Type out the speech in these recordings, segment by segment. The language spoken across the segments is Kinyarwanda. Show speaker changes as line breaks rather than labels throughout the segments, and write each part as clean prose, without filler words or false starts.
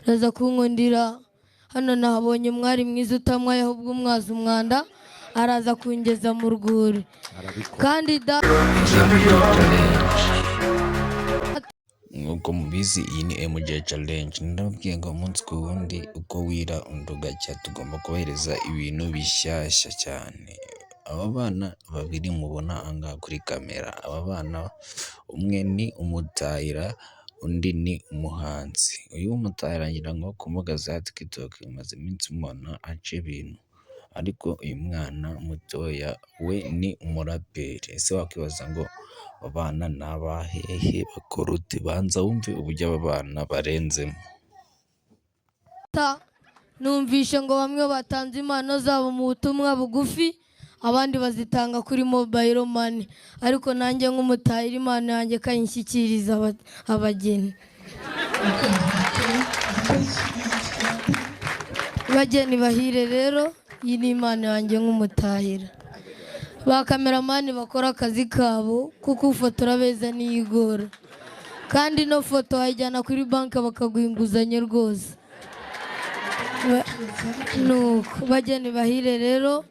araza kunkundira hano nahabonye umwari mwiza utamwaye ahubwo umwaza umwanda araza kungeza mu rwuri kandi
nk'uko mubizi iyi ni MJ challenge. Ndababwiye ngo umunsi ku wundi uko wira undi ugacya tugomba kubahereza ibintu bishyashya cyane. Aba bana babiri mubona ahangaha kuri kamera, aba bana umwe ni umutahira undi ni umuhanzi. Uyu w'umutahira ngira ngo ku mbuga za TikTok umaze iminsi mubona aca ibintu, ariko uyu mwana mutoya we ni umuraperi. Ese wakwibaza ngo aba bana ni abahehe bakora ute? Banza wumve uburyo aba bana barenzemo.
numvishe ngo bamwe batanze impano zabo mu butumwa bugufi abandi bazitanga kuri mobile money, ariko nanjye nk'umutahira impano yanjye kayinshyikiriza abageni. Bageni bahire rero, iyi ni impano yanjye nk'umutahira. Ba kameramani bakora akazi kabo kuko ufotora beza niyigora, kandi no foto wayijyana kuri banki bakaguha inguzanyo rwose. Nuko bageni bahire rero,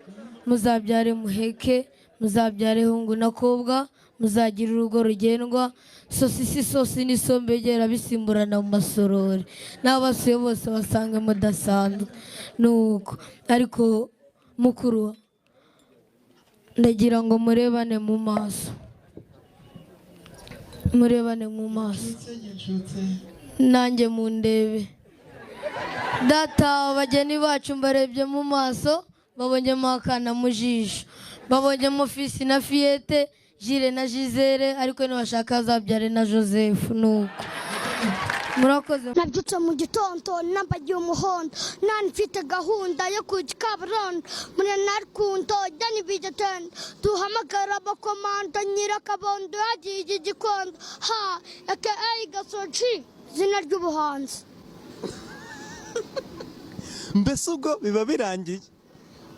muzabyare muheke, muzabyare hungu na kobwa, muzagira urugo rugendwa, sosi n'isombe byera bisimburana mu masorori, n'abasuye bose basange mudasanzwe. Nuko ariko mukuru ndagira ngo murebane mu maso, murebane mu maso nanjye mundebe. Data abageni bacu mbarebye mu maso, babonyemo akana mu jisho, babonyemo Fisi na Fiyete, Jire na Gisele, ariko nibashaka azabyare na Joseph. Nuko murakoze.
Nabyutse mu gitondo nambagiye umuhondo, nani mfite gahunda yo kujya Kabarondo muri Narukundo jyani bigatenda, duhamagara abakomanda Nyirakabondo yagiye igikondo ha aka Gasoji zina ry'ubuhanzi.
Mbese ubwo biba birangiye?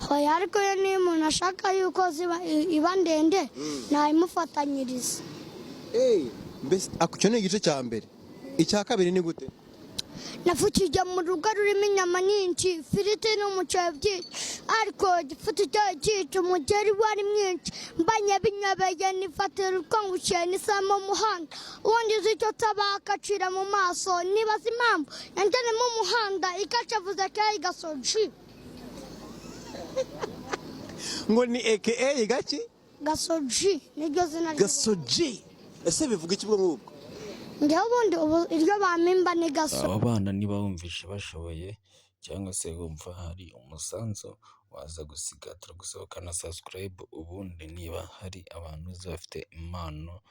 Hoya, ariko yo niyo umuntu ashaka yuko iba ndende nayimufatanyiriza.
Mbese icyo ni igice cya mbere. Icya kabiri ni gute?
Nafukije mu rugo rurimo inyama nyinshi, ifiriti n'umuceri byinshi, ariko gifite icyo umugeri wari mwinshi, mbanye binyobeye nifatira utwongushye nisama umuhanda, ubundi uzi icyo tabakacira mu maso, nibaza impamvu yanjyane mu muhanda ikacavuze kayi Gasoji.
Ngo ni AKA gaki?
Gasoji niryo zina.
Gasoji. Ese bivuga iki bwo ngubwo?
Ngewe ubundi iryo bamimba ni Gasoji.
Aba bana niba wumvishe bashoboye cyangwa se wumva hari umusanzu waza gusiga, turagusaba na subscribe. Ubundi niba hari abantu bafite impano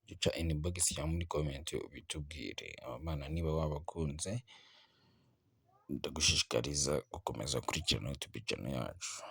gica inbox cyangwa muri comment ubitubwire. Aba bana niba wabakunze, ndagushishikariza gukomeza kurikirana YouTube channel yacu.